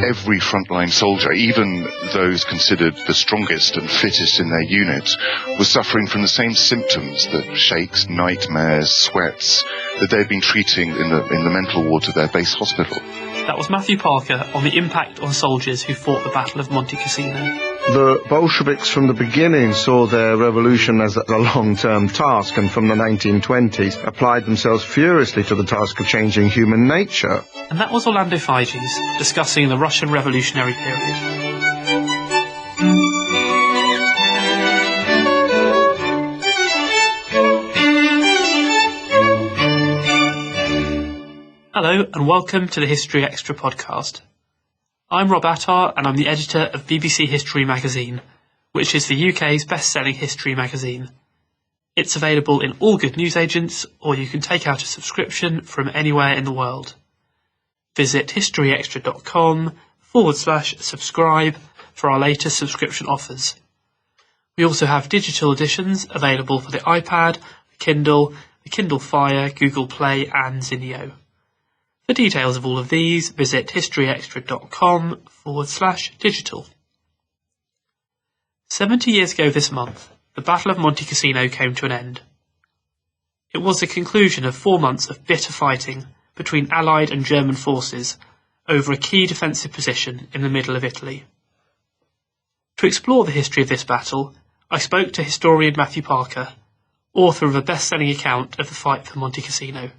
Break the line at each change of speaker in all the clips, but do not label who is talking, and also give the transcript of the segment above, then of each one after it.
Every frontline soldier, even those considered the strongest and fittest in their unit, was suffering from the same symptoms, the shakes, nightmares, sweats, that they'd been treating in the mental wards of their base hospital.
That was Matthew Parker on the impact on soldiers who fought the Battle of Monte Cassino.
The Bolsheviks from the beginning saw their revolution as a long-term task, and from the 1920s applied themselves furiously to the task of changing human nature.
And that was Orlando Figes discussing the Russian revolutionary period. Hello and welcome to the History Extra podcast. I'm Rob Attar and I'm the editor of BBC History magazine, which is the UK's best-selling history magazine. It's available in all good newsagents, or you can take out a subscription from anywhere in the world. Visit historyextra.com/subscribe for our latest subscription offers. We also have digital editions available for the iPad, the Kindle Fire, Google Play and Zinio. For details of all of these, visit historyextra.com/digital. 70 years ago this month, the Battle of Monte Cassino came to an end. It was the conclusion of 4 months of bitter fighting between Allied and German forces over a key defensive position in the middle of Italy. To explore the history of this battle, I spoke to historian Matthew Parker, author of a best-selling account of the fight for Monte Cassino.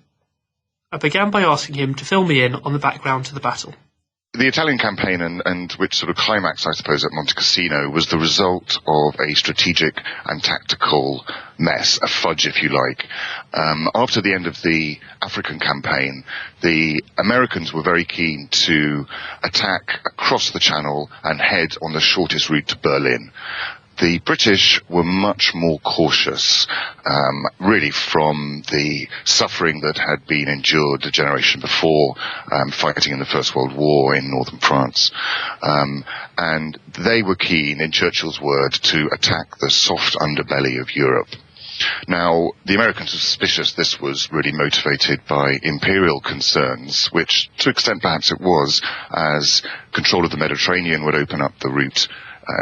I began by asking him to fill me in on the background to the battle.
The Italian campaign and which sort of climaxed, I suppose, at Monte Cassino was the result of a strategic and tactical mess, a fudge, if you like. After the end of the African campaign, the Americans were very keen to attack across the Channel and head on the shortest route to Berlin. The British were much more cautious, really from the suffering that had been endured a generation before, fighting in the First World War in northern France. And they were keen, in Churchill's word, to attack the soft underbelly of Europe. Now, the Americans were suspicious this was really motivated by imperial concerns, which to an extent perhaps it was, as control of the Mediterranean would open up the route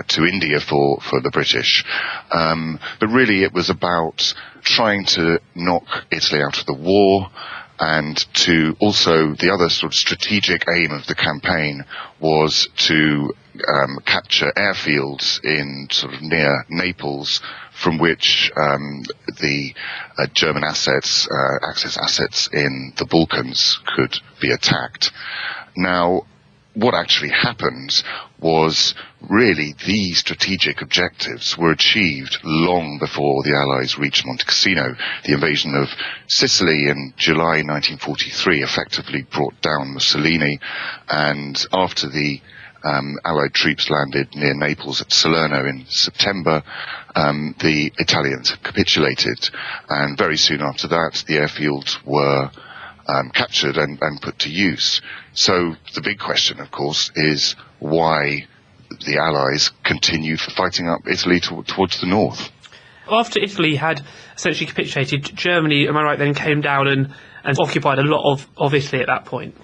to India for the British. But really it was about trying to knock Italy out of the war, and to also, the other sort of strategic aim of the campaign was to capture airfields in sort of near Naples, from which the German assets, Axis assets in the Balkans could be attacked. Now, what actually happened was really the strategic objectives were achieved long before the Allies reached Monte Cassino. The invasion of Sicily in July 1943 effectively brought down Mussolini, and after the Allied troops landed near Naples at Salerno in September, the Italians had capitulated, and very soon after that the airfields were captured and put to use. So the big question, of course, is why the Allies continued fighting up Italy towards the north.
After Italy had essentially capitulated, Germany, am I right, then came down and occupied a lot of Italy at that point?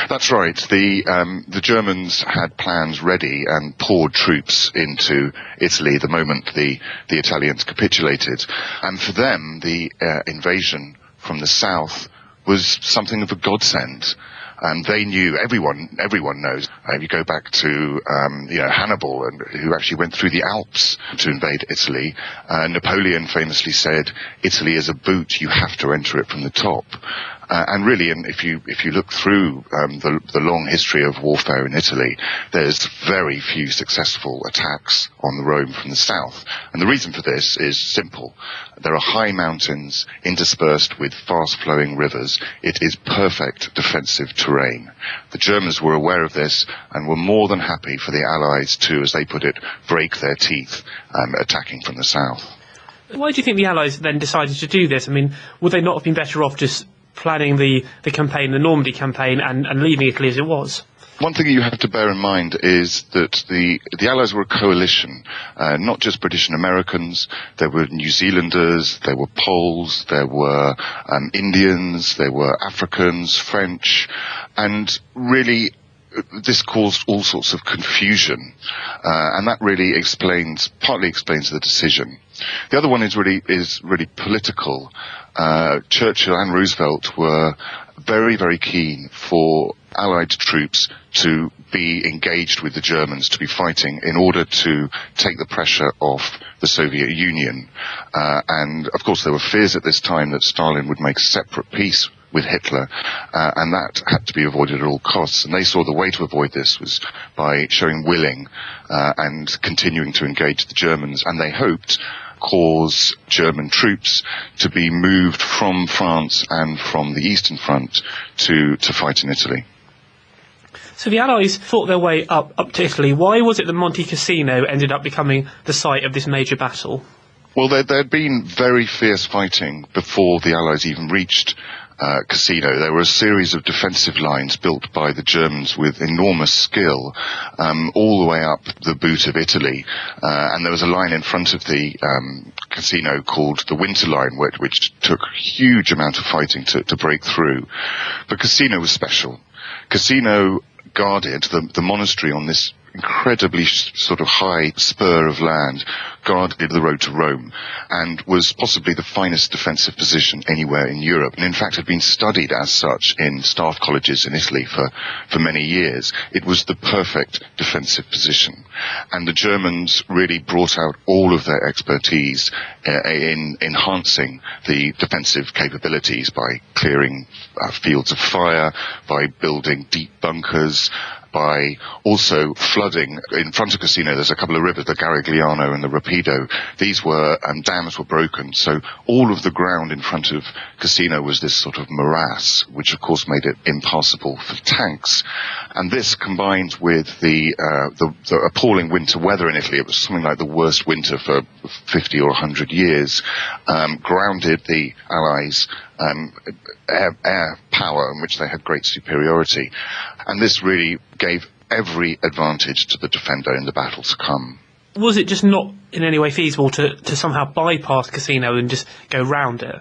That's right. The Germans had plans ready and poured troops into Italy the moment the Italians capitulated. And for them, the invasion from the south was something of a godsend. And they knew, everyone knows, you go back to, Hannibal, who actually went through the Alps to invade Italy. Napoleon famously said, Italy is a boot, you have to enter it from the top. And really, and if you look through the long history of warfare in Italy, there's very few successful attacks on the Rome from the south. And the reason for this is simple. There are high mountains interspersed with fast-flowing rivers. It is perfect defensive terrain. The Germans were aware of this and were more than happy for the Allies to, as they put it, break their teeth attacking from the south.
Why do you think the Allies then decided to do this? I mean, would they not have been better off just planning the campaign, the Normandy campaign, and leaving Italy as it was?
One thing you have to bear in mind is that the Allies were a coalition, not just British and Americans. There were New Zealanders, there were Poles, there were Indians, there were Africans, French, and really this caused all sorts of confusion, and that really partly explains the decision. The other one is really political. Churchill and Roosevelt were very, very keen for Allied troops to be engaged with the Germans, to be fighting in order to take the pressure off the Soviet Union. And of course there were fears at this time that Stalin would make separate peace with Hitler, and that had to be avoided at all costs. And they saw the way to avoid this was by showing willing and continuing to engage the Germans, and they hoped cause German troops to be moved from France and from the Eastern Front to fight in Italy.
So the Allies fought their way up to Italy. Why was it that Monte Cassino ended up becoming the site of this major battle?
Well, there had been very fierce fighting before the Allies even reached Cassino. There were a series of defensive lines built by the Germans with enormous skill, all the way up the boot of Italy. And there was a line in front of the Cassino called the Winter Line, which took a huge amount of fighting to break through. But Cassino was special. Cassino guarded the monastery on this incredibly sort of high spur of land, guarded the road to Rome, and was possibly the finest defensive position anywhere in Europe, and in fact had been studied as such in staff colleges in Italy for many years. It was the perfect defensive position, and the Germans really brought out all of their expertise in enhancing the defensive capabilities by clearing fields of fire, by building deep bunkers, by also flooding. In front of Cassino there's a couple of rivers, the Garigliano and the Rapido. These were dams were broken, so all of the ground in front of Cassino was this sort of morass, which of course made it impassable for tanks. And this, combined with the appalling winter weather in Italy — it was something like the worst winter for 50 or 100 years, grounded the Allies' air power, in which they had great superiority. And this really gave every advantage to the defender in the battle to come.
Was it just not in any way feasible to somehow bypass Cassino and just go round it?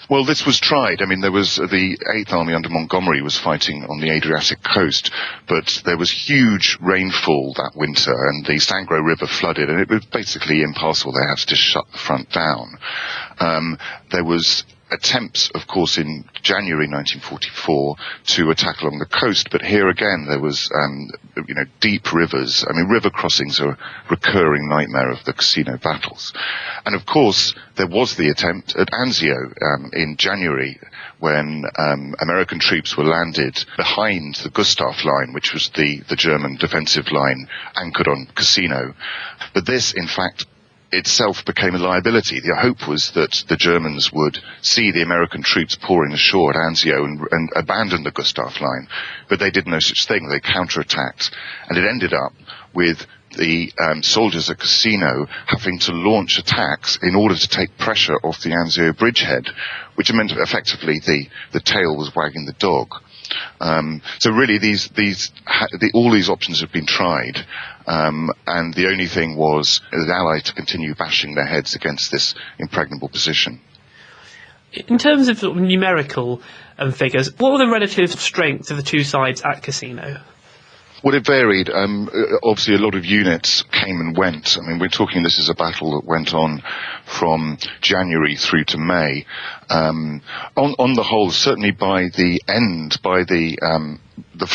Well, this was tried. I mean, there was the 8th Army under Montgomery was fighting on the Adriatic coast, but there was huge rainfall that winter, and the Sangro River flooded, and it was basically impassable. They had to just shut the front down. There was attempts, of course, in January 1944 to attack along the coast, but here again there was, deep rivers. I mean, river crossings are a recurring nightmare of the Cassino battles. And of course, there was the attempt at Anzio in January, when American troops were landed behind the Gustav Line, which was the German defensive line anchored on Cassino. But this, in fact, itself became a liability. The hope was that the Germans would see the American troops pouring ashore at Anzio and abandon the Gustav Line, but they did no such thing. They counterattacked, and it ended up with the soldiers at Cassino having to launch attacks in order to take pressure off the Anzio bridgehead, which meant effectively the tail was wagging the dog. So really, all these options have been tried, and the only thing was the Allies to continue bashing their heads against this impregnable position.
In terms of numerical figures, what were the relative strengths of the two sides at Cassino?
Well, it varied. Obviously, a lot of units came and went. I mean, we're talking, this is a battle that went on from January through to May. On the whole, certainly by the end, by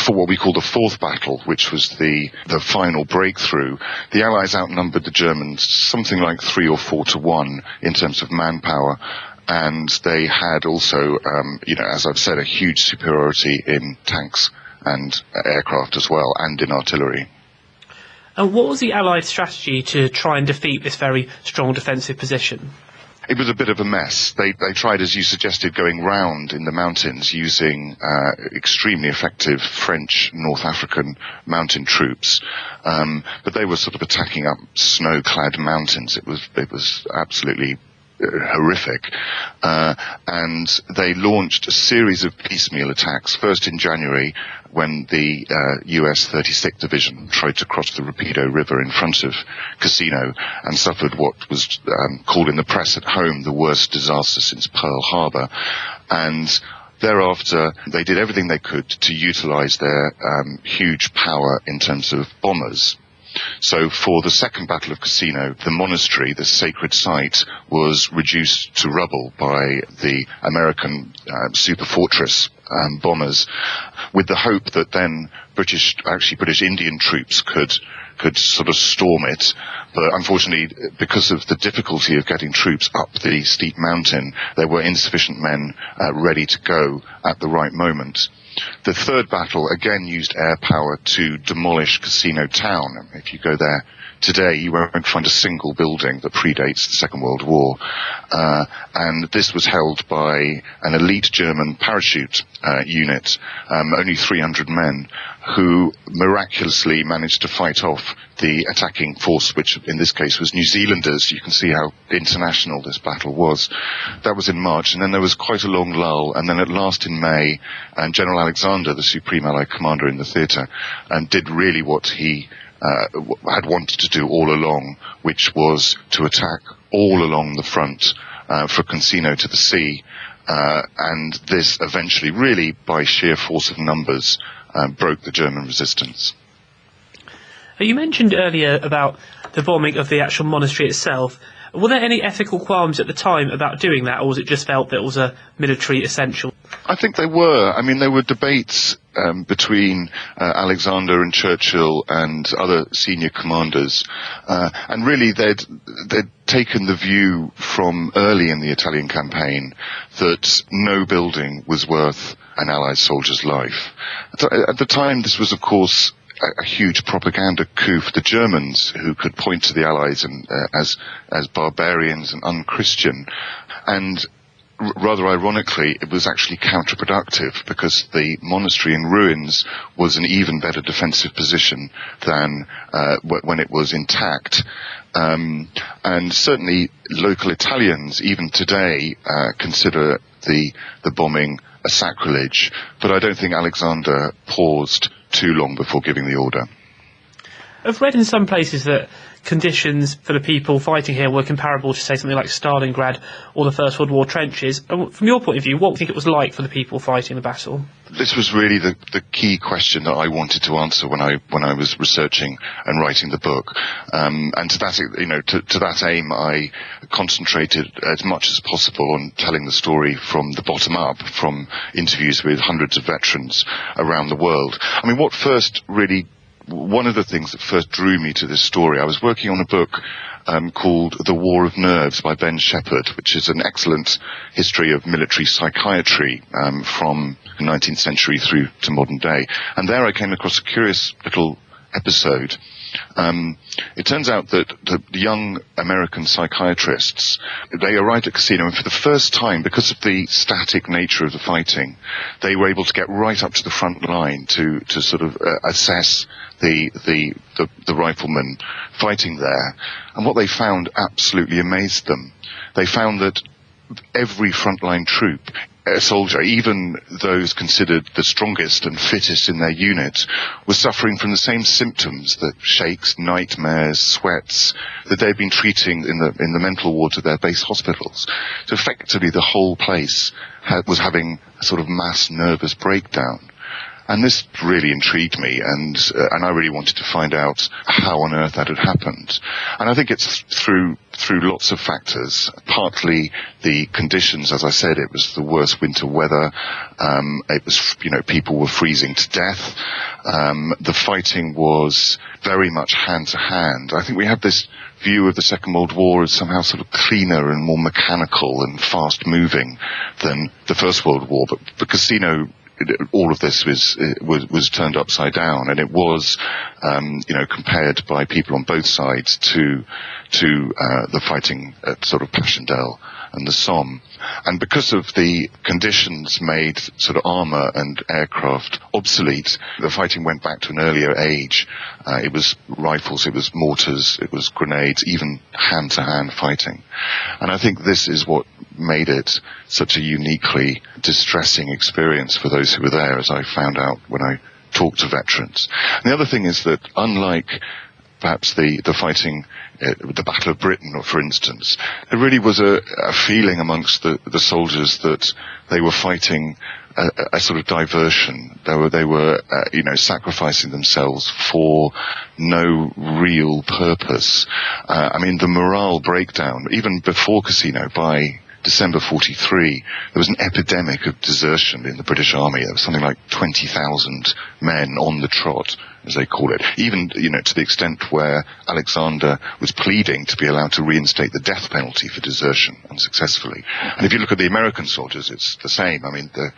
what we call the fourth battle, which was the final breakthrough, the Allies outnumbered the Germans something like 3 or 4 to 1 in terms of manpower. And they had also, as I've said, a huge superiority in tanks and aircraft as well, and in artillery.
And what was the Allied strategy to try and defeat this very strong defensive position?
It was a bit of a mess. They tried, as you suggested, going round in the mountains using extremely effective French North African mountain troops, but they were sort of attacking up snow-clad mountains. It was absolutely horrific. And they launched a series of piecemeal attacks, first in January, when the US 36th Division tried to cross the Rapido River in front of Cassino and suffered what was called in the press at home the worst disaster since Pearl Harbor. And thereafter, they did everything they could to utilize their huge power in terms of bombers. So for the Second Battle of Cassino, the monastery, the sacred site, was reduced to rubble by the American super fortress bombers, with the hope that then British Indian troops could sort of storm it. But unfortunately, because of the difficulty of getting troops up the steep mountain, there were insufficient men ready to go at the right moment. The third battle again used air power to demolish Cassino town. If you go there today, you won't find a single building that predates the Second World War. And this was held by an elite German parachute unit, only 300 men, who miraculously managed to fight off the attacking force, which in this case was New Zealanders. You can see how international this battle was. That was in March, and then there was quite a long lull, and then at last in May, and General Alexander, the Supreme Allied Commander in the theatre, did really what he had wanted to do all along, which was to attack all along the front from Cassino to the sea, and this eventually, really by sheer force of numbers, broke the German resistance.
You mentioned earlier about the bombing of the actual monastery itself. Were there any ethical qualms at the time about doing that, or was it just felt that it was a military essential?
I think there were. I mean, there were debates between Alexander and Churchill and other senior commanders, and really they'd taken the view from early in the Italian campaign that no building was worth an Allied soldier's life. At the time, this was, of course, a huge propaganda coup for the Germans, who could point to the Allies and, as barbarians and unchristian. And rather ironically, it was actually counterproductive, because the monastery in ruins was an even better defensive position than when it was intact. And certainly local Italians, even today, consider the bombing a sacrilege, but I don't think Alexander paused too long before giving the order.
I've read in some places that conditions for the people fighting here were comparable to, say, something like Stalingrad or the First World War trenches. From your point of view, what do you think it was like for the people fighting the battle?
This was really the key question that I wanted to answer when I was researching and writing the book. And to that, to that aim, I concentrated as much as possible on telling the story from the bottom up, from interviews with hundreds of veterans around the world. I mean, one of the things that first drew me to this story, I was working on a book called The War of Nerves by Ben Shepherd, which is an excellent history of military psychiatry from the 19th century through to modern day. And there I came across a curious little episode. It turns out that the young American psychiatrists, they arrived at Cassino, and for the first time, because of the static nature of the fighting, they were able to get right up to the front line to sort of assess the riflemen fighting there. And what they found absolutely amazed them. They found that every frontline troop, a soldier, even those considered the strongest and fittest in their unit, was suffering from the same symptoms, the shakes, nightmares, sweats, that they'd been treating in the mental wards of their base hospitals. So effectively the whole place was having a sort of mass nervous breakdown. And this really intrigued me, and I really wanted to find out how on earth that had happened. And I think it's through lots of factors. Partly the conditions, as I said, it was the worst winter weather. It was, people were freezing to death. The fighting was very much hand to hand. I think we have this view of the Second World War as somehow sort of cleaner and more mechanical and fast moving than the First World War, but Cassino, all of this was turned upside down, and it was compared by people on both sides to the fighting at sort of Passchendaele and the Somme. And because of the conditions made sort of armour and aircraft obsolete, the fighting went back to an earlier age. It was rifles, it was mortars, it was grenades, even hand-to-hand fighting. And I think this is what made it such a uniquely distressing experience for those who were there, as I found out when I talked to veterans. And the other thing is that unlike perhaps the fighting, the Battle of Britain, for instance, there really was a feeling amongst the soldiers that they were fighting a sort of diversion. They were sacrificing themselves for no real purpose. The morale breakdown, even before Cassino, by December 43, there was an epidemic of desertion in the British Army. There was something like 20,000 men on the trot, as they call it, even, to the extent where Alexander was pleading to be allowed to reinstate the death penalty for desertion unsuccessfully. And if you look at the American soldiers, it's the same. The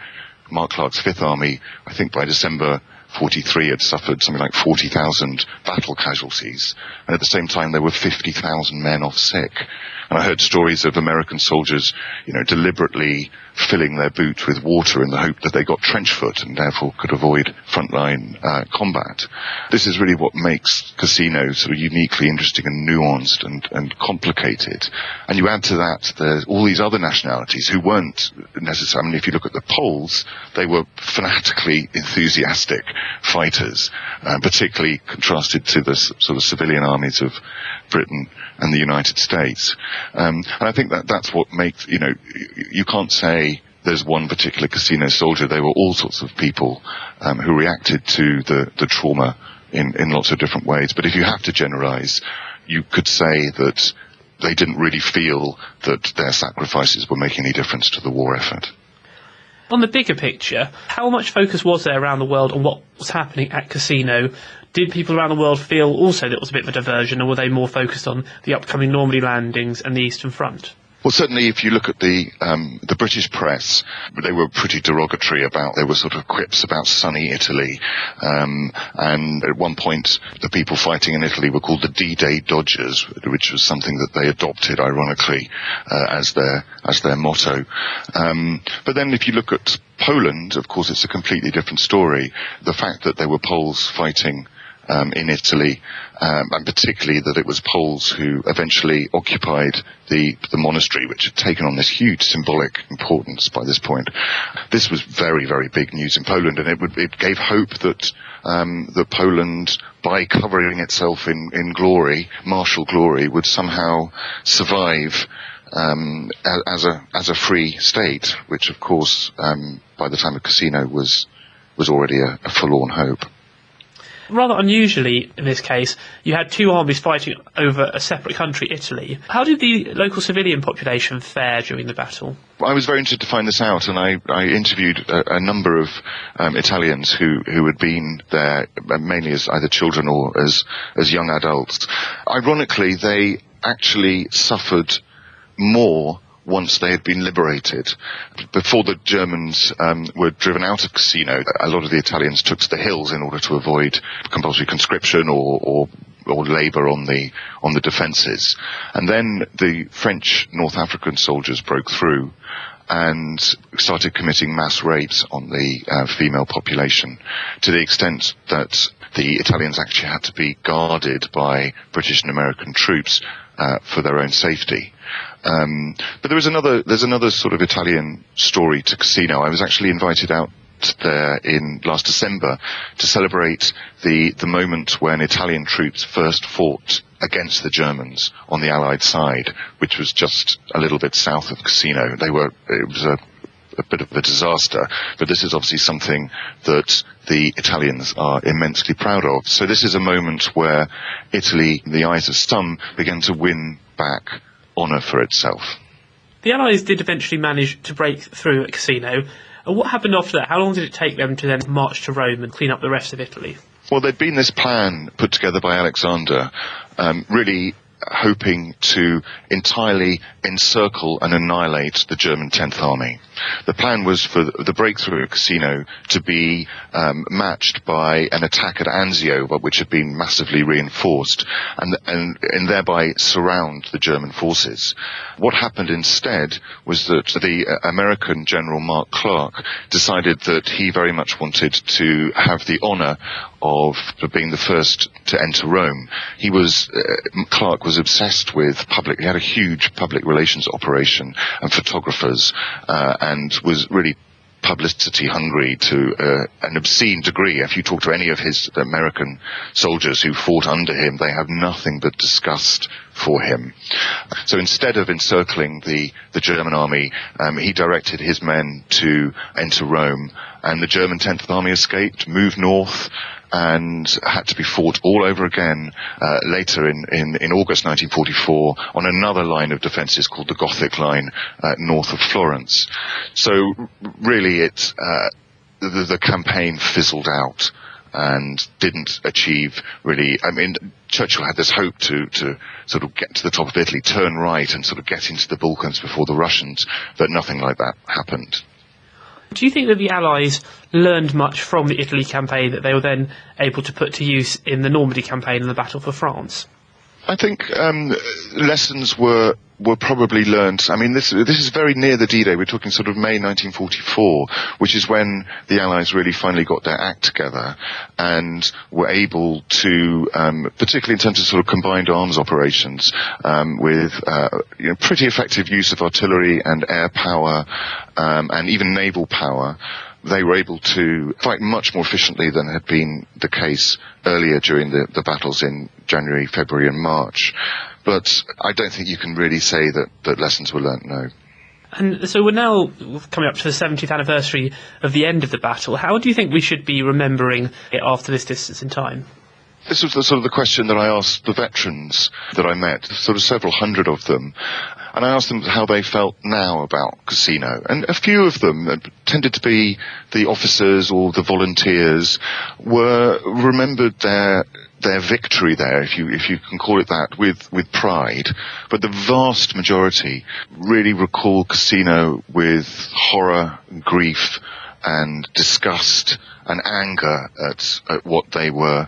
Mark Clark's Fifth Army, I think by December 43 had suffered something like 40,000 battle casualties, and at the same time there were 50,000 men off sick. And I heard stories of American soldiers, deliberately filling their boot with water in the hope that they got trench foot and therefore could avoid frontline combat. This is really what makes Cassino sort of uniquely interesting and nuanced and complicated. And you add to that there's all these other nationalities who weren't necessarily, if you look at the Poles, they were fanatically enthusiastic fighters, particularly contrasted to the sort of civilian armies of Britain and the United States. And I think that's what makes, you can't say there's one particular Cassino soldier. They were all sorts of people who reacted to the trauma in lots of different ways. But if you have to generalize, you could say that they didn't really feel that their sacrifices were making any difference to the war effort.
On the bigger picture, how much focus was there around the world on what was happening at Cassino? Did people around the world feel also that it was a bit of a diversion, or were they more focused on the upcoming Normandy landings and the Eastern Front?
Well, certainly if you look at the British press, they were pretty derogatory there were sort of quips about sunny Italy. And at one point, the people fighting in Italy were called the D-Day Dodgers, which was something that they adopted, ironically, as their motto. But then if you look at Poland, of course, it's a completely different story. The fact that there were Poles fighting in Italy, and particularly that it was Poles who eventually occupied the monastery, which had taken on this huge symbolic importance by this point. This was very, very big news in Poland, and it gave hope that Poland, by covering itself in glory, martial glory, would somehow survive as a free state, which of course by the time of Cassino was already a forlorn hope.
Rather unusually, in this case, you had two armies fighting over a separate country, Italy. How did the local civilian population fare during the battle?
I was very interested to find this out, and I interviewed a number of Italians who had been there, mainly as either children or as young adults. Ironically, they actually suffered more once they had been liberated. Before the Germans were driven out of Cassino, a lot of the Italians took to the hills in order to avoid compulsory conscription or labour on the defences. And then the French North African soldiers broke through and started committing mass rapes on the female population, to the extent that the Italians actually had to be guarded by British and American troops for their own safety. But there's another sort of Italian story to Cassino. I was actually invited out there in last December to celebrate the moment when Italian troops first fought against the Germans on the Allied side, which was just a little bit south of Cassino. It was a bit of a disaster, but this is obviously something that the Italians are immensely proud of. So this is a moment where Italy, in the eyes of some, began to win back honour for itself.
The Allies did eventually manage to break through at Cassino. And what happened after that? How long did it take them to then march to Rome and clean up the rest of Italy?
Well, there'd been this plan put together by Alexander, really hoping to entirely encircle and annihilate the German 10th Army. The plan was for the breakthrough at Cassino to be matched by an attack at Anzio, which had been massively reinforced, and thereby surround the German forces. What happened instead was that the American General Mark Clark decided that he very much wanted to have the honor of being the first to enter Rome. Clark was obsessed with he had a huge public relations operation and photographers, and was really publicity hungry to an obscene degree. If you talk to any of his American soldiers who fought under him, they have nothing but disgust for him. So instead of encircling the German army, he directed his men to enter Rome, and the German 10th Army escaped, moved north, and had to be fought all over again later in August 1944 on another line of defences called the Gothic Line north of Florence. So really the campaign fizzled out and didn't achieve really. I mean, Churchill had this hope to sort of get to the top of Italy, turn right and sort of get into the Balkans before the Russians, but nothing like that happened.
Do you think that the Allies learned much from the Italy campaign that they were then able to put to use in the Normandy campaign and the Battle for France?
I think lessons were probably learned. I mean, this is very near the D-Day. We're talking sort of May 1944, which is when the Allies really finally got their act together and were able to, particularly in terms of sort of combined arms operations, with pretty effective use of artillery and air power, and even naval power. They were able to fight much more efficiently than had been the case earlier during the battles in January, February and March. But I don't think you can really say that lessons were learnt, no.
And so we're now coming up to the 70th anniversary of the end of the battle. How do you think we should be remembering it after this distance in time?
This was the question that I asked the veterans that I met, sort of several hundred of them. And I asked them how they felt now about Cassino. And a few of them, tended to be the officers or the volunteers, remembered their victory there, if you can call it that, with pride. But the vast majority really recall Cassino with horror, grief, and disgust and anger at what they were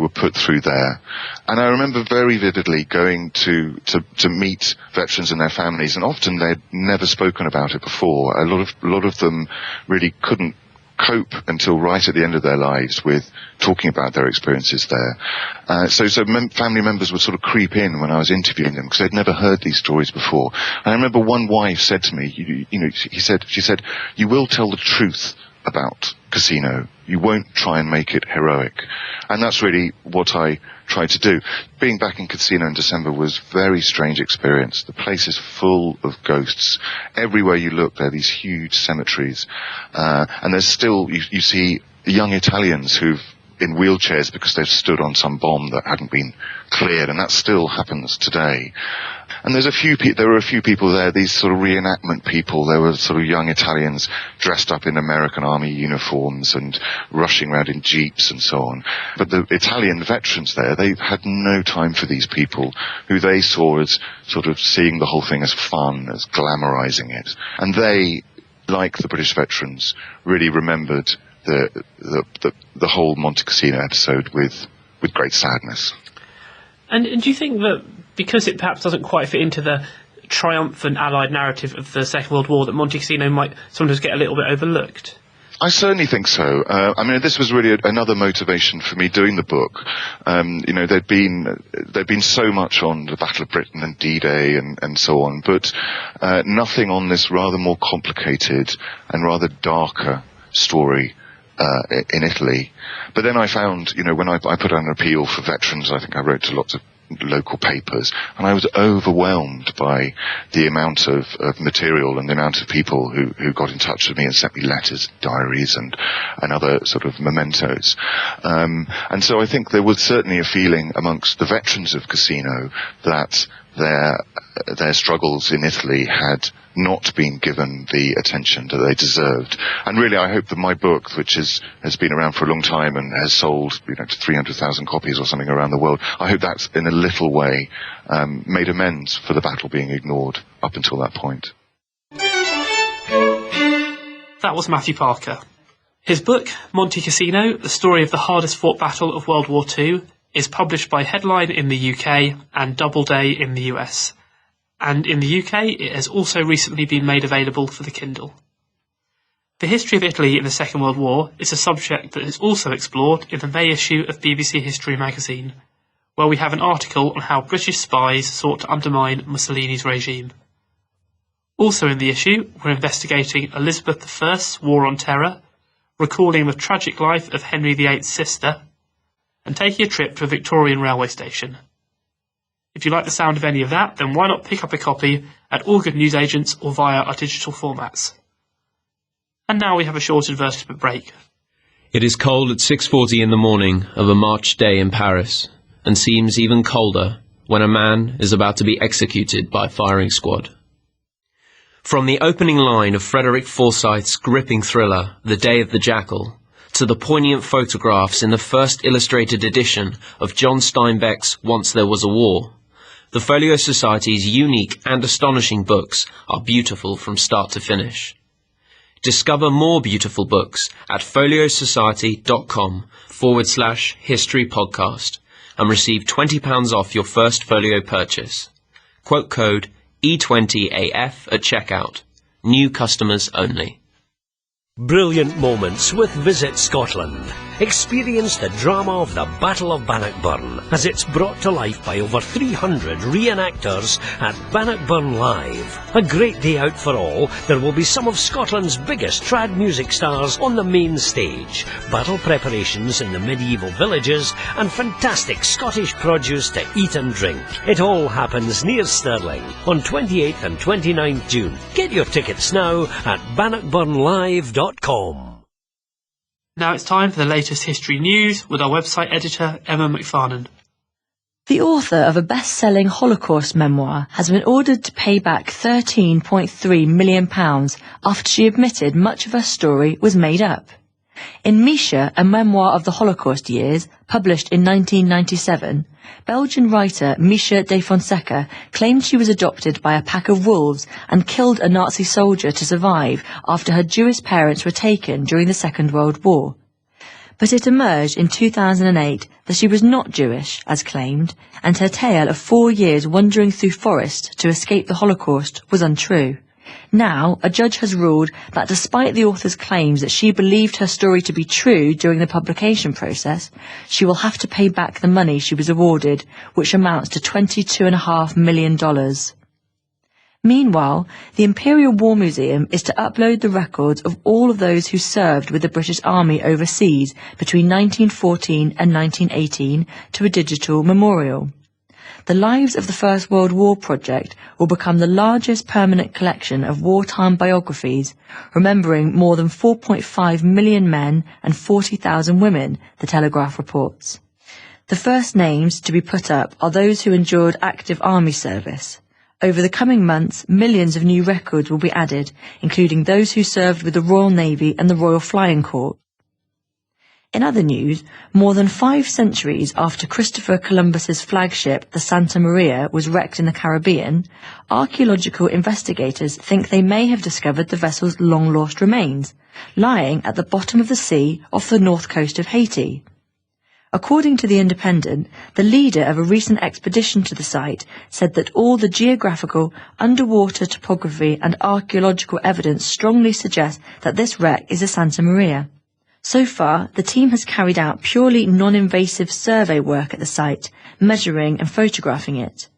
put through there. And I remember very vividly going to meet veterans and their families, and often they'd never spoken about it before. A lot of them really couldn't cope until right at the end of their lives with talking about their experiences there. So family members would sort of creep in when I was interviewing them because they'd never heard these stories before. And I remember one wife said to me, she said, "You will tell the truth about Cassino. You won't try and make it heroic." And that's really what I tried to do. Being back in Cassino in December was a very strange experience. The place is full of ghosts. Everywhere you look, there are these huge cemeteries. And there's still, you see young Italians who've in wheelchairs because they've stood on some bomb that hadn't been cleared, and that still happens today. And there were a few people there, these sort of reenactment people. There were sort of young Italians dressed up in American Army uniforms and rushing around in jeeps and so on. But the Italian veterans there, they had no time for these people, who they saw as sort of seeing the whole thing as fun, as glamorizing it. And they, like the British veterans, really remembered the whole Monte Cassino episode with great sadness.
And do you think that because it perhaps doesn't quite fit into the triumphant Allied narrative of the Second World War, that Monte Cassino might sometimes get a little bit overlooked? I
certainly think so. I mean, this was really another motivation for me doing the book. There'd been so much on the Battle of Britain and D-Day and so on, but nothing on this rather more complicated and rather darker story in Italy. But then I found, when I put out an appeal for veterans, I think I wrote to lots of local papers, and I was overwhelmed by the amount of material and the amount of people who got in touch with me and sent me letters, diaries, and other sort of mementos. And so I think there was certainly a feeling amongst the veterans of Cassino that their struggles in Italy had not been given the attention that they deserved. And really, I hope that my book, which has been around for a long time and has sold, to 300,000 copies or something around the world, I hope that's in a little way made amends for the battle being ignored up until that point.
That was Matthew Parker. His book, Monte Cassino, The Story of the Hardest Fought Battle of World War II, is published by Headline in the UK and Doubleday in the US. And in the UK, it has also recently been made available for the Kindle. The history of Italy in the Second World War is a subject that is also explored in the May issue of BBC History magazine, where we have an article on how British spies sought to undermine Mussolini's regime. Also in the issue, we're investigating Elizabeth I's War on Terror, recalling the tragic life of Henry VIII's sister, and taking a trip to a Victorian railway station. If you like the sound of any of that, then why not pick up a copy at all good newsagents or via our digital formats. And now we have a short advertisement break.
It is cold at 6:40 in the morning of a March day in Paris, and seems even colder when a man is about to be executed by firing squad. From the opening line of Frederick Forsyth's gripping thriller, The Day of the Jackal, to the poignant photographs in the first illustrated edition of John Steinbeck's Once There Was a War, the Folio Society's unique and astonishing books are beautiful from start to finish. Discover more beautiful books at foliosociety.com/history podcast and receive £20 off your first folio purchase. Quote code E20AF at checkout. New customers only.
Brilliant moments with Visit Scotland. Experience the drama of the Battle of Bannockburn as it's brought to life by over 300 reenactors at Bannockburn Live. A great day out for all. There will be some of Scotland's biggest trad music stars on the main stage, battle preparations in the medieval villages, and fantastic Scottish produce to eat and drink. It all happens near Stirling on 28th and 29th June. Get your tickets now at bannockburnlive.com.
Now it's time for the latest history news with our website editor, Emma McFarlane.
The author of a best-selling Holocaust memoir has been ordered to pay back £13.3 million after she admitted much of her story was made up. In Misha, a memoir of the Holocaust years, published in 1997, Belgian writer Misha de Fonseca claimed she was adopted by a pack of wolves and killed a Nazi soldier to survive after her Jewish parents were taken during the Second World War. But it emerged in 2008 that she was not Jewish, as claimed, and her tale of 4 years wandering through forest to escape the Holocaust was untrue. Now, a judge has ruled that despite the author's claims that she believed her story to be true during the publication process, she will have to pay back the money she was awarded, which amounts to $22.5 million. Meanwhile, the Imperial War Museum is to upload the records of all of those who served with the British Army overseas between 1914 and 1918 to a digital memorial. The Lives of the First World War project will become the largest permanent collection of wartime biographies, remembering more than 4.5 million men and 40,000 women, the Telegraph reports. The first names to be put up are those who endured active army service. Over the coming months, millions of new records will be added, including those who served with the Royal Navy and the Royal Flying Corps. In other news, more than 5 centuries after Christopher Columbus's flagship, the Santa Maria, was wrecked in the Caribbean, archaeological investigators think they may have discovered the vessel's long-lost remains, lying at the bottom of the sea off the north coast of Haiti. According to The Independent, the leader of a recent expedition to the site said that all the geographical, underwater topography and archaeological evidence strongly suggests that this wreck is a Santa Maria. So far, the team has carried out purely non-invasive survey work at the site, measuring and photographing it.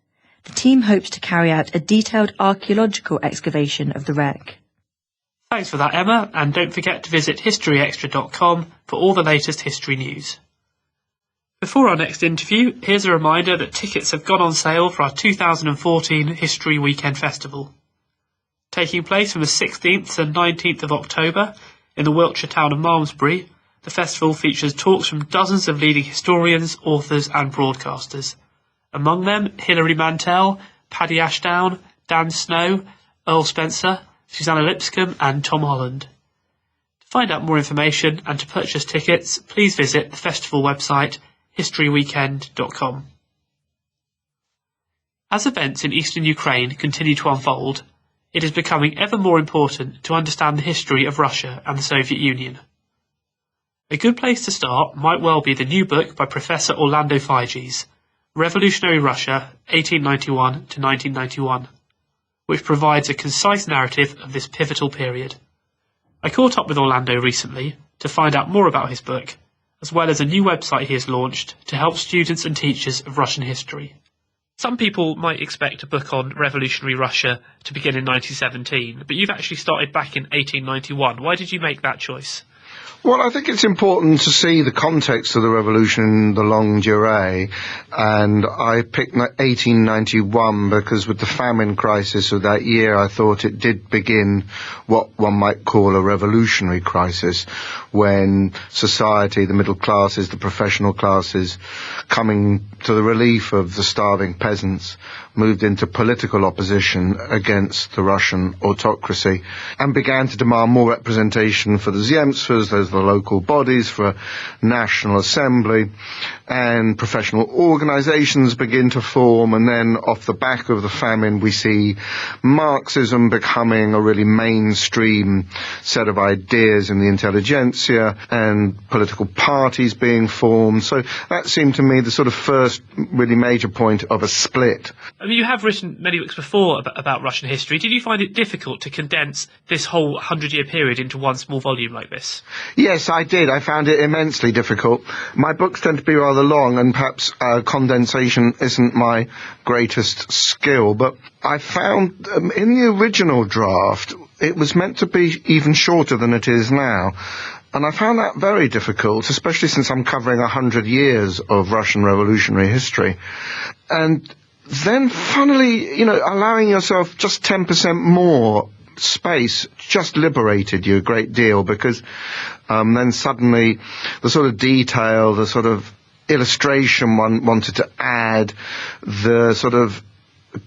The team hopes to carry out a detailed archaeological excavation of the wreck.
Thanks for that, Emma, and don't forget to visit historyextra.com for all the latest history news. Before our next interview, here's a reminder that tickets have gone on sale for our 2014 History Weekend Festival. Taking place from the 16th and 19th of October, in the Wiltshire town of Malmesbury, the festival features talks from dozens of leading historians, authors and broadcasters. Among them, Hilary Mantel, Paddy Ashdown, Dan Snow, Earl Spencer, Susanna Lipscomb and Tom Holland. To find out more information and to purchase tickets, please visit the festival website historyweekend.com. As events in eastern Ukraine continue to unfold, it is becoming ever more important to understand the history of Russia and the Soviet Union. A good place to start might well be the new book by Professor Orlando Figes, Revolutionary Russia, 1891 to 1991, which provides a concise narrative of this pivotal period. I caught up with Orlando recently to find out more about his book, as well as a new website he has launched to help students and teachers of Russian history. Some people might expect a book on revolutionary Russia to begin in 1917, but you've actually started back in 1891. Why did you make that choice?
Well, I think it's important to see the context of the revolution, the longue durée, and I picked 1891 because with the famine crisis of that year, I thought it did begin what one might call a revolutionary crisis, when society, the middle classes, the professional classes, coming to the relief of the starving peasants, moved into political opposition against the Russian autocracy and began to demand more representation for the Zemstvos, those are the local bodies, for National Assembly, and professional organizations begin to form, and then off the back of the famine we see Marxism becoming a really mainstream set of ideas in the intelligentsia and political parties being formed. So that seemed to me the sort of first really major point of a split.
I mean, you have written many books before about Russian history. Did you find it difficult to condense this whole 100-year period into one small volume like this?
Yes, I did. I found it immensely difficult. My books tend to be rather long, and perhaps condensation isn't my greatest skill, but I found in the original draft it was meant to be even shorter than it is now. And I found that very difficult, especially since I'm covering 100 years of Russian revolutionary history. And then, funnily, allowing yourself just 10% more space just liberated you a great deal, because then suddenly the sort of detail, the sort of illustration one wanted to add, the sort of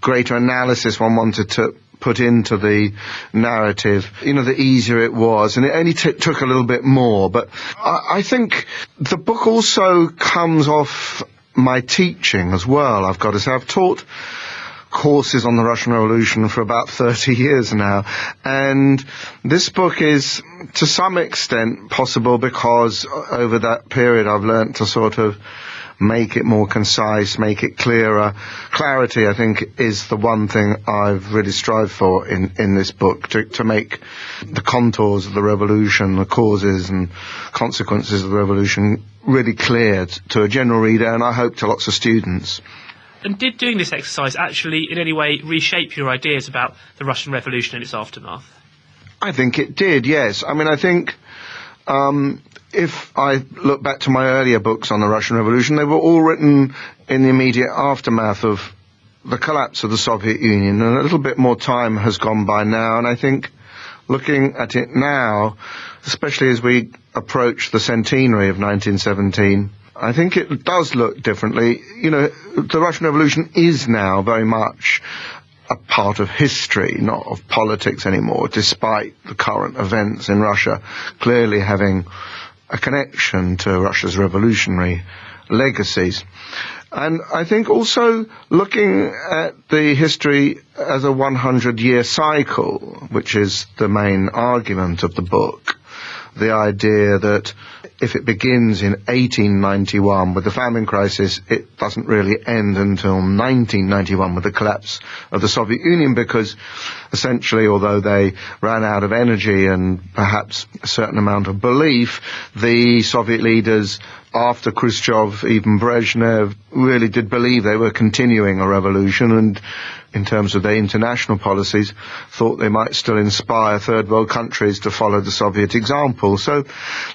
greater analysis one wanted to put into the narrative, the easier it was, and it only took a little bit more. But I think the book also comes off my teaching as well. I've got to say, I've taught courses on the Russian Revolution for about 30 years now, and this book is to some extent possible because over that period I've learnt to sort of make it more concise, make it clearer. Clarity, I think, is the one thing I've really strived for in this book, to make the contours of the revolution, the causes and consequences of the revolution really clear to a general reader, and I hope to lots of students.
And did doing this exercise actually in any way reshape your ideas about the Russian Revolution and its aftermath?
I think it did, yes. I mean, I think if I look back to my earlier books on the Russian Revolution, they were all written in the immediate aftermath of the collapse of the Soviet Union, and a little bit more time has gone by now, and I think looking at it now, especially as we approach the centenary of 1917, I think it does look differently. The Russian Revolution is now very much a part of history, not of politics anymore, despite the current events in Russia clearly having a connection to Russia's revolutionary legacies. And I think also looking at the history as a 100-year cycle, which is the main argument of the book, the idea that if it begins in 1891 with the famine crisis, it doesn't really end until 1991 with the collapse of the Soviet Union, because essentially, although they ran out of energy and perhaps a certain amount of belief, the Soviet leaders, after Khrushchev, even Brezhnev, really did believe they were continuing a revolution, and in terms of their international policies, thought they might still inspire third world countries to follow the Soviet example. So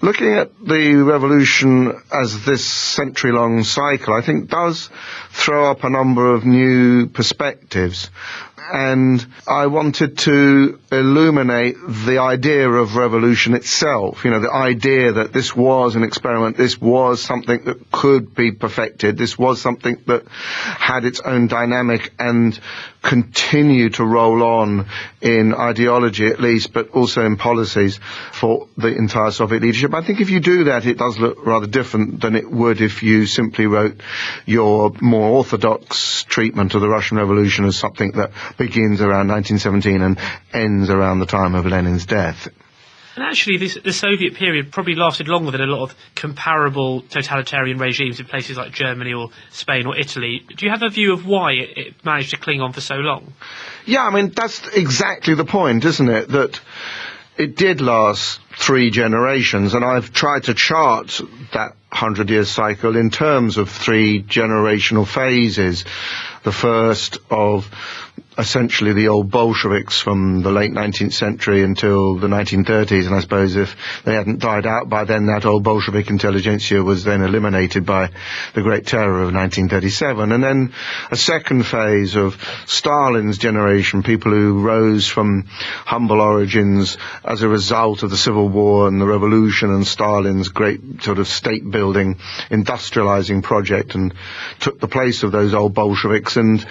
looking at the revolution as this century-long cycle, I think does throw up a number of new perspectives. And I wanted to illuminate the idea of revolution itself, the idea that this was an experiment, this was something that could be perfected, this was something that had its own dynamic and continue to roll on in ideology at least, but also in policies for the entire Soviet leadership. I think if you do that, it does look rather different than it would if you simply wrote your more orthodox treatment of the Russian Revolution as something that begins around 1917 and ends around the time of Lenin's death.
And actually, the Soviet period probably lasted longer than a lot of comparable totalitarian regimes in places like Germany or Spain or Italy. Do you have a view of why it managed to cling on for so long?
Yeah, I mean, that's exactly the point, isn't it? That it did last 3 generations, and I've tried to chart that 100-year cycle in terms of 3 generational phases. The first of essentially the old Bolsheviks from the late 19th century until the 1930s, and I suppose if they hadn't died out by then, that old Bolshevik intelligentsia was then eliminated by the Great Terror of 1937. And then a second phase of Stalin's generation, people who rose from humble origins as a result of the Civil War and the Revolution and Stalin's great sort of state-building, industrializing project, and took the place of those old Bolsheviks and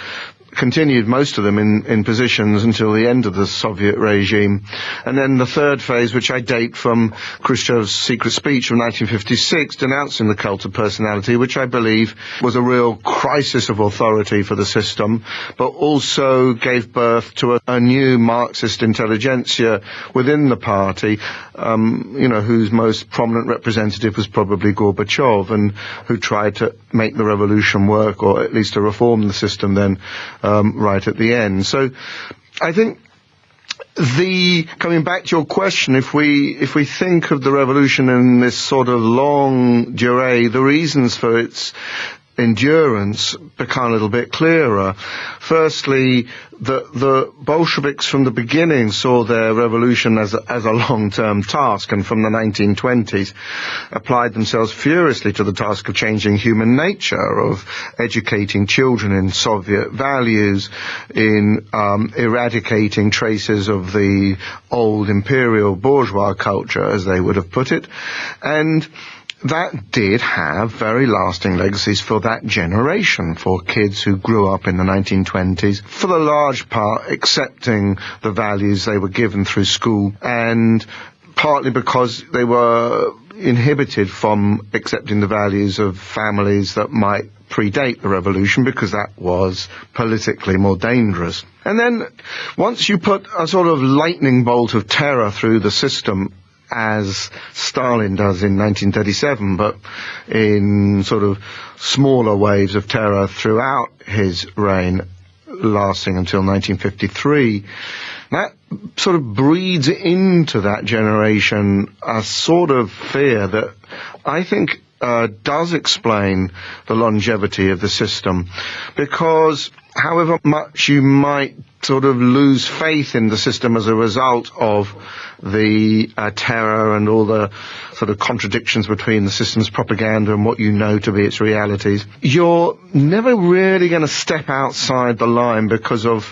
continued, most of them, in positions until the end of the Soviet regime. And then the third phase, which I date from Khrushchev's secret speech of 1956, denouncing the cult of personality, which I believe was a real crisis of authority for the system, but also gave birth to a new Marxist intelligentsia within the party, whose most prominent representative was probably Gorbachev, and who tried to make the revolution work, or at least to reform the system then, right at the end. So I think coming back to your question, if we think of the revolution in this sort of long durée, the reasons for its endurance become a little bit clearer. Firstly, the Bolsheviks from the beginning saw their revolution as a long-term task, and from the 1920s applied themselves furiously to the task of changing human nature, of educating children in Soviet values, in eradicating traces of the old imperial bourgeois culture, as they would have put it, and that did have very lasting legacies for that generation, for kids who grew up in the 1920s, for the large part accepting the values they were given through school, and partly because they were inhibited from accepting the values of families that might predate the revolution, because that was politically more dangerous. And then once you put a sort of lightning bolt of terror through the system, as Stalin does in 1937, but in sort of smaller waves of terror throughout his reign, lasting until 1953, that sort of breeds into that generation a sort of fear that I think does explain the longevity of the system, because however much you might sort of lose faith in the system as a result of the terror and all the sort of contradictions between the system's propaganda and what you know to be its realities, you're never really going to step outside the line because of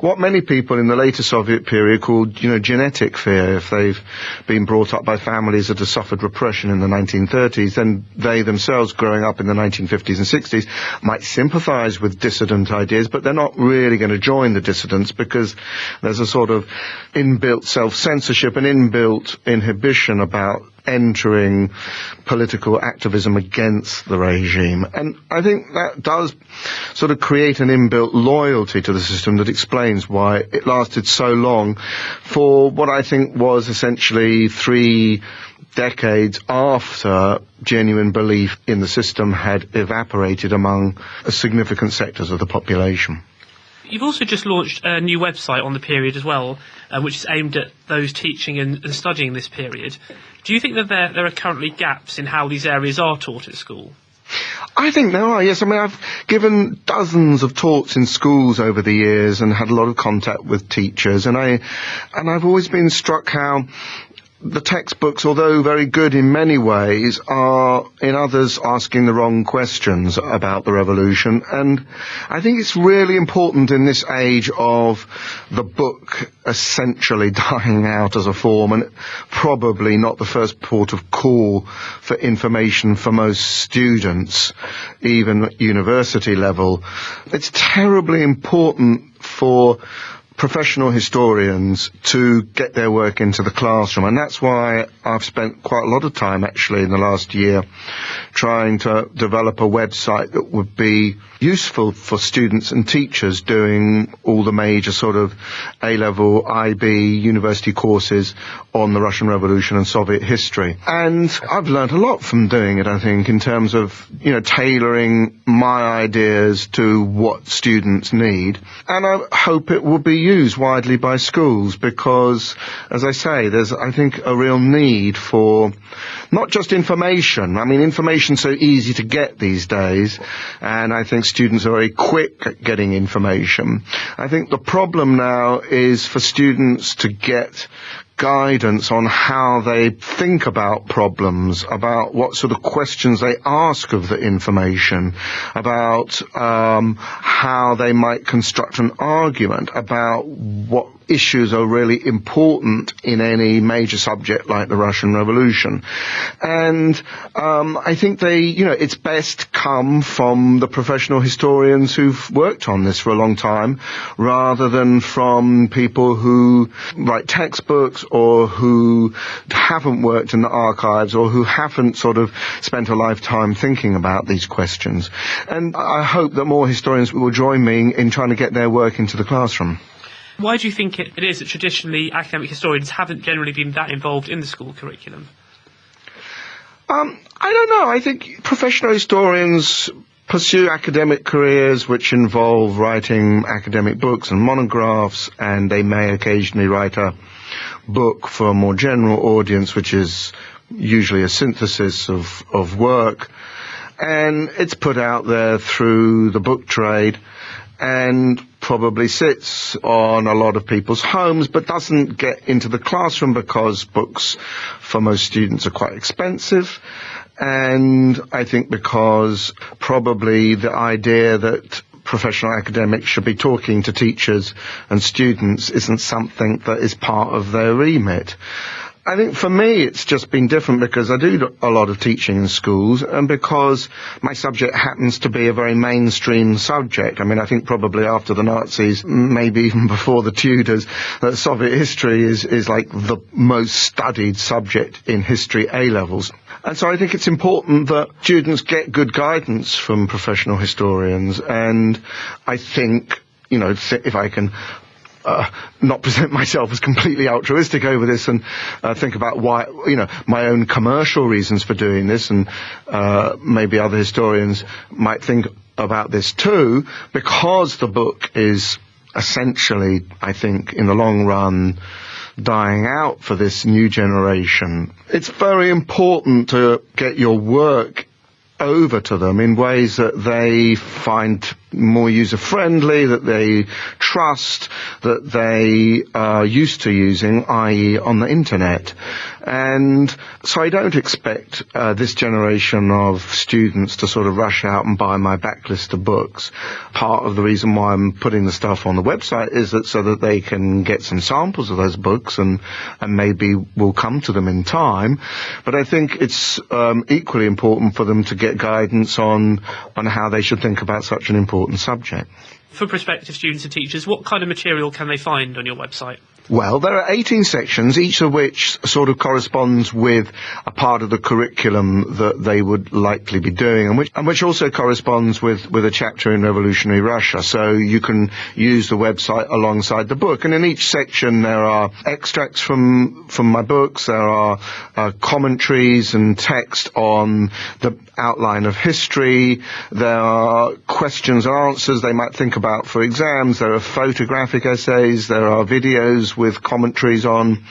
what many people in the later Soviet period called, genetic fear. If they've been brought up by families that have suffered repression in the 1930s, then they themselves, growing up in the 1950s and 60s, might sympathize with dissident ideas, but they're not really going to join the dissidents because there's a sort of inbuilt self-censorship, an inbuilt inhibition about entering political activism against the regime. And I think that does sort of create an inbuilt loyalty to the system that explains why it lasted so long, for what I think was essentially 3 decades after genuine belief in the system had evaporated among significant sectors of the population.
You've also just launched a new website on the period as well, which is aimed at those teaching and studying this period. Do you think that there are currently gaps in how these areas are taught at school?
I think there are, yes. I mean, I've given dozens of talks in schools over the years and had a lot of contact with teachers, and I've always been struck how the textbooks, although very good in many ways, are in others asking the wrong questions about the revolution. And I think it's really important in this age of the book essentially dying out as a form, and probably not the first port of call for information for most students, even at university level. It's terribly important for professional historians to get their work into the classroom, and that's why I've spent quite a lot of time actually in the last year trying to develop a website that would be useful for students and teachers doing all the major sort of A-level, IB, university courses on the Russian Revolution and Soviet history. And I've learned a lot from doing it, I think, in terms of, tailoring my ideas to what students need. And I hope it will be used widely by schools because, as I say, there's, I think, a real need for not just information. I mean, information's so easy to get these days, and I think students are very quick at getting information. I think the problem now is for students to get guidance on how they think about problems, about what sort of questions they ask of the information, about how they might construct an argument, about what issues are really important in any major subject like the Russian Revolution. And I think it's best come from the professional historians who've worked on this for a long time, rather than from people who write textbooks or who haven't worked in the archives or who haven't sort of spent a lifetime thinking about these questions. And I hope that more historians will join me in trying to get their work into the classroom.
Why do you think it is that traditionally academic historians haven't generally been that involved in the school curriculum?
I don't know. I think professional historians pursue academic careers which involve writing academic books and monographs, and they may occasionally write a book for a more general audience, which is usually a synthesis of work, and it's put out there through the book trade and probably sits on a lot of people's homes but doesn't get into the classroom because books for most students are quite expensive, and I think because probably the idea that professional academics should be talking to teachers and students isn't something that is part of their remit. I think for me it's just been different because I do a lot of teaching in schools, and because my subject happens to be a very mainstream subject. I mean, I think probably after the Nazis, maybe even before the Tudors, that Soviet history is like the most studied subject in history A-levels. And so I think it's important that students get good guidance from professional historians, and I think, if I can not present myself as completely altruistic over this and think about why, my own commercial reasons for doing this, and maybe other historians might think about this too, because the book is essentially, I think, in the long run, dying out for this new generation. It's very important to get your work over to them in ways that they find more user-friendly, that they trust, that they are used to using, i.e. on the internet. And so I don't expect this generation of students to sort of rush out and buy my backlist of books. Part of the reason why I'm putting the stuff on the website is that so that they can get some samples of those books and maybe will come to them in time. But I think it's equally important for them to get guidance on how they should think about such an important subject.
For prospective students and teachers, what kind of material can they find on your website?
Well, there are 18 sections, each of which sort of corresponds with a part of the curriculum that they would likely be doing, and which also corresponds with a chapter in revolutionary Russia. So you can use the website alongside the book. And in each section there are extracts from my books, there are commentaries and text on the outline of history, there are questions and answers they might think about for exams, there are photographic essays, there are videos videos with commentaries on,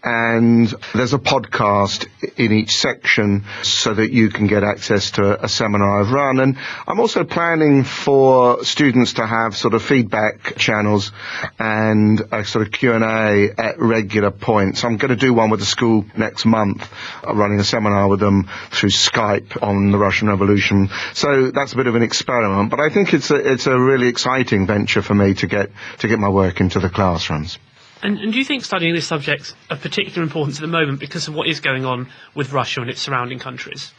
and there's a podcast in each section so that you can get access to a seminar I've run. And I'm also planning for students to have sort of feedback channels and a sort of Q&A at regular points. I'm going to do one with the school next month, running a seminar with them through Skype on the Russian Revolution. So that's a bit of an experiment, but I think it's a really exciting venture for me to get my work into the classrooms.
And do you think studying this subject of particular importance at the moment because of what is going on with Russia and its surrounding countries?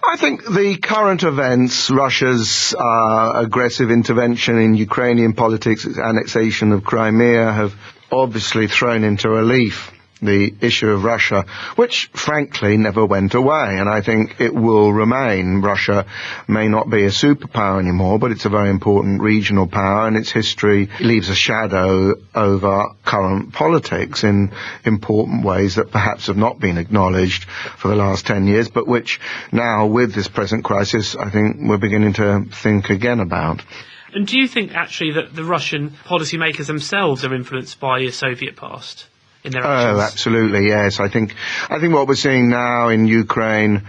I think the current events, Russia's aggressive intervention in Ukrainian politics, its annexation of Crimea, have obviously thrown into relief the issue of Russia, which frankly never went away, and I think it will remain. Russia may not be a superpower anymore, but it's a very important regional power, and its history leaves a shadow over current politics in important ways that perhaps have not been acknowledged for the last 10 years, but which now, with this present crisis, I think we're beginning to think again about.
And do you think actually that the Russian policymakers themselves are influenced by the Soviet past?
Oh, absolutely, yes. I think what we're seeing now in Ukraine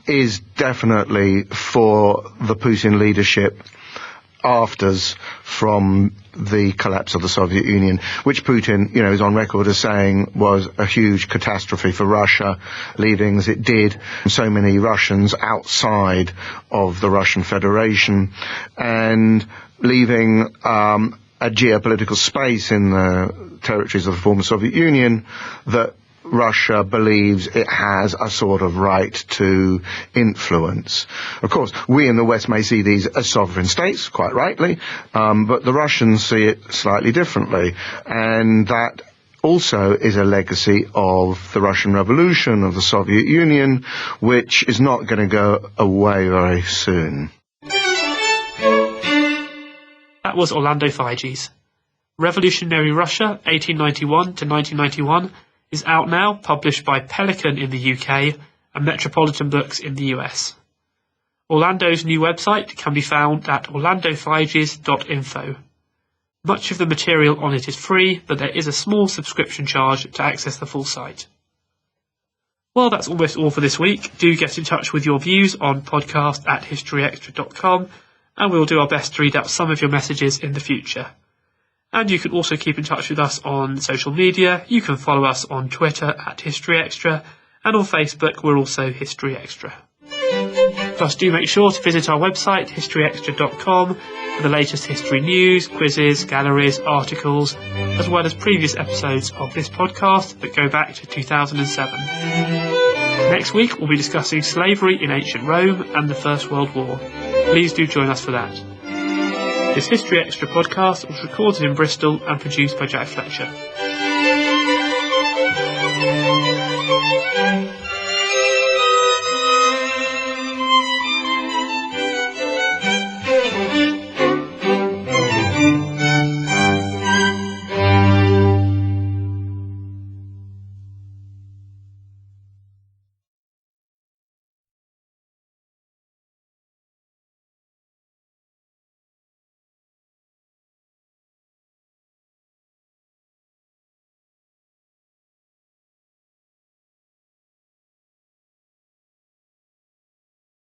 is definitely for the Putin leadership afters from the collapse of the Soviet Union, which Putin, is on record as saying was a huge catastrophe for Russia, leaving, as it did, so many Russians outside of the Russian Federation, and leaving a geopolitical space in the territories of the former Soviet Union that Russia believes it has a sort of right to influence. Of course, we in the West may see these as sovereign states, quite rightly, but the Russians see it slightly differently, and that also is a legacy of the Russian Revolution, of the Soviet Union, which is not going to go away very soon.
That was Orlando Figes. Revolutionary Russia, 1891 to 1991, is out now, published by Pelican in the UK and Metropolitan Books in the US. Orlando's new website can be found at orlandofiges.info. Much of the material on it is free, but there is a small subscription charge to access the full site. Well, that's almost all for this week. Do get in touch with your views on podcast@historyextra.com, and we'll do our best to read out some of your messages in the future. And you can also keep in touch with us on social media. You can follow us on Twitter @HistoryExtra, and on Facebook we're also History Extra. Plus, do make sure to visit our website, historyextra.com, for the latest history news, quizzes, galleries, articles, as well as previous episodes of this podcast that go back to 2007. Next week, we'll be discussing slavery in ancient Rome and the First World War. Please do join us for that. This History Extra podcast was recorded in Bristol and produced by Jack Fletcher.